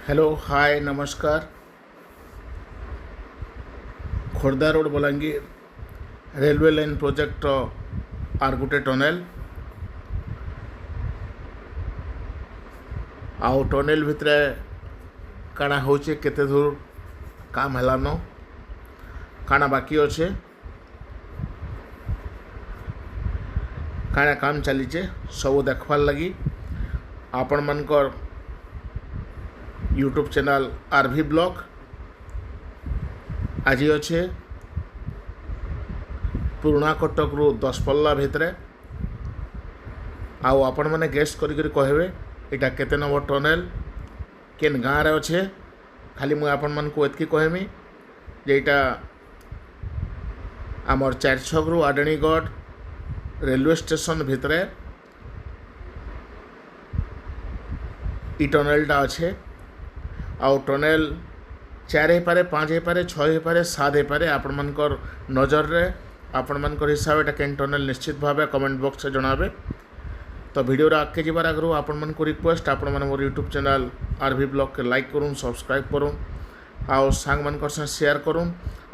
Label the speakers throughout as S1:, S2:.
S1: Hello hi नमस्कार। Khordha road Balangir railway line project आर गोटे टनेल आउ टनेल भितरे काना होचे केते दूर काम हेलानो काना बाकी अच्छे काना काम चलीचे सब देखवार लगी आपण मानकर यूट्यूब चैनल आरवी ब्लॉग आज अच्छे पुराणा कटक रु दसपल्ला भितरे आउ आपण मैंने गेस्ट करी कहबे इटा केते नंबर टनेल केन गाँव रे अच्छे खाली मुझे आपण मान को एतकी कहमी जे इटा आमर चारछक रु आडणीगढ़ रेलवे स्टेशन भितरे इ टनेलटा अच्छे आउ टनेल 4 हो पारे 5 हो पारे 6 हो पारे 7 हो पारे आपण मानकर नजर रे आपण मानकर हिसाब एटा केन टनेल निश्चित भाव कमेंट बॉक्स से जनाबे। तो वीडियो आगे जबार आगु आपण मान को रिक्वेस्ट आपण मान मोर यूट्यूब चैनल आरवी ब्लॉग के लाइक करूँ सब्सक्राइब करूँ आउ सांग मानकर से शेयर करूँ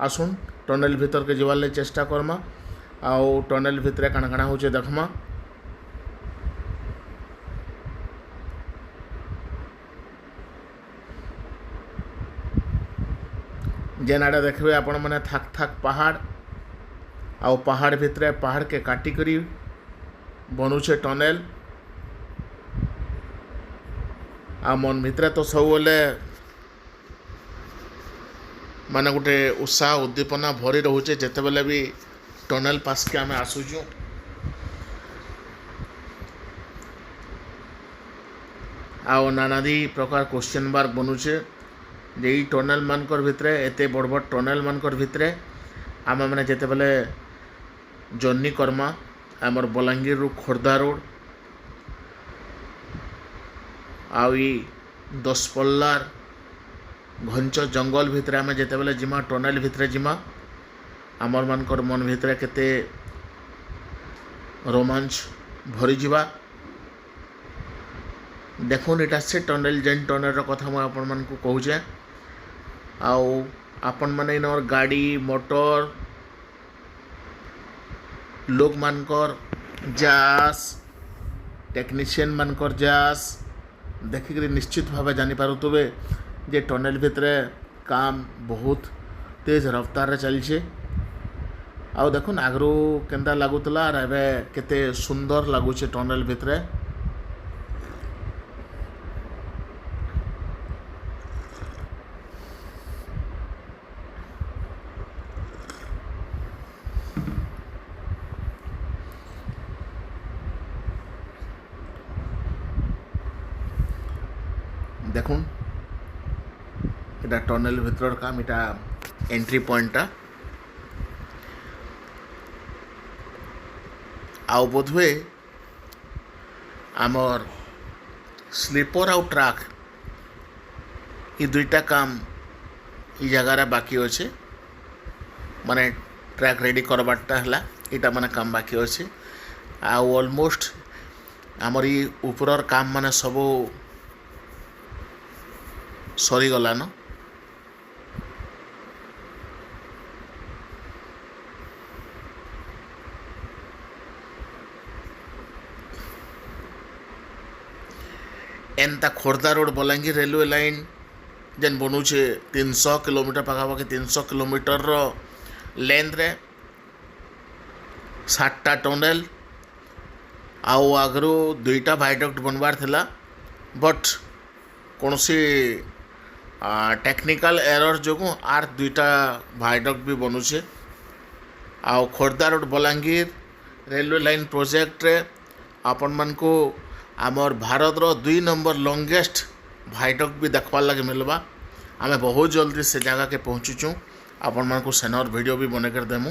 S1: आसुन टनेल भीतर के जीवार ले चेष्टा करमा आउ टनेल भितर काना काना होचे देखमा। जेन आड़े देखबे आपण मैंने थाक थाक पहाड़ आउ पहाड़ भितरे पहाड़ के काटी करी बनुचे टनेल आ मन भितरे तो सब बोले माने गोटे उत्साह उद्दीपना भरी रोचे जिते बेले भी टनेल पास के आम आसुचु। आउ नानादी प्रकार क्वेश्चन मार्क बनुचे जे टनेल मानकर भितरे एते बड़ बड़ टनेल मानकर भितरे आम मैंने जिते बेले जर्नी करमा आमर बलांगीर रु खोर्धा रोड आउ दसपल्लार घंच जंगल भितरे आम जिते बेले जिमा टनेल भितरे जिमा आमर मानकर मन भितरे केते रोमांच भरी जिबा। देखुन इटा से टनेल जेन टनेल रो कथा मैं आपण मान को कहूचे आउ आपण माने इनर गाड़ी मोटर लोग मानकर जास टेक्नीशियन मानकर जास देखिक निश्चित भाव जानी पारुतबे जे टनेल भितरे काम बहुत तेज रफ्तार रे चलछे आउ देखुन आगरू केंदा लागुतला आर एबे केते सुंदर लागुचे टनेल भितरे। देखुन इटा टनेल भितर काम इटा एंट्री पॉइंटा आउ बोधवे आमर स्लीपर आउ ट्रैक ये दुईटा काम इ जगार बाकी अच्छे माने ट्रैक रेडी करवाटा है इटा माने काम बाकी अच्छे आउ ऑलमोस्ट आमर ये ऊपर काम माने सबू सरी गलान। एनता Khordha road Balangir railway line जेन बनुचे 300 किलोमीटर पाखापाखि 300 किलोमीटर लेंथ रे 7टा टनेल आउ आगरू 2टा वायडक्ट बनवार थिला बट कौन सी टेक्निकल एरर जो आर 2टा वायडक्ट भी बनुचे आउ Khordha road Balangir railway line project रे आपण मान को आमर भारत रो 2 नंबर लॉन्गेस्ट वायडक्ट भी देखवार लगे मिलवा आमे बहुत जल्दी से जगह के पहुँचुचु आपण मान को सेनर वीडियो भी बने कर देमु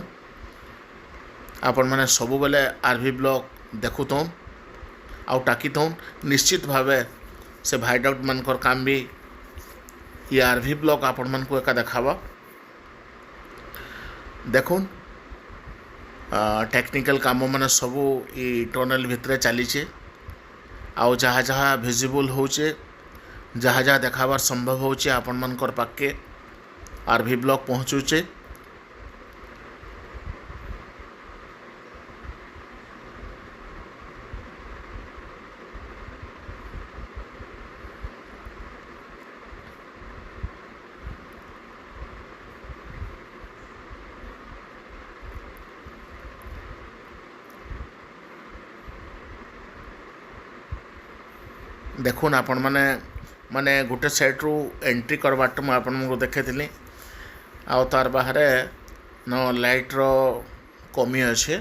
S1: आपण मैंने सब बेले आरवी ब्लॉग देखुथन आउ टाकीथन निश्चित भावे से वायडक्ट मानकर काम भी ये आरवी ब्लॉग आपण मान को एका देखावा। देखुन टेक्निकल काम माने सबू ई टनेल भितरे चलीचे आउ जहाँ जहाँ भिजिबल होचे जहाँ जहाँ देखाबार संभव होचे आपण मनकर पाखे आरवी ब्लॉग पहुँचुचे। देखुन आपण माने गोटे साइड रू एंट्री करवाट मुझे आपको देखी आउ तार बाहर न लाइट रो कमी अच्छे।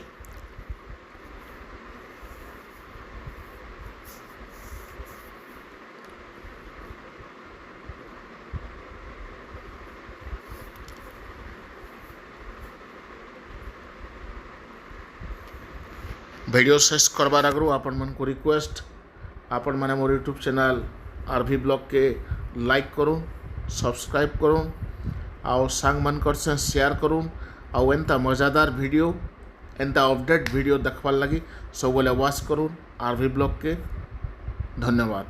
S1: वीडियो शेष करवार आगु आपण मन को रिक्वेस्ट आपण मैंने मोर यूट्यूब चैनल आरवी ब्लॉग के लाइक करूँ, सब्सक्राइब करूँ, आउ सांग मन कर से शेयर करूँ। आउ एंता मज़ेदार वीडियो एंता अपडेट वीडियो देखवार लगी सब वाच करूँ आरवी ब्लॉग के। धन्यवाद।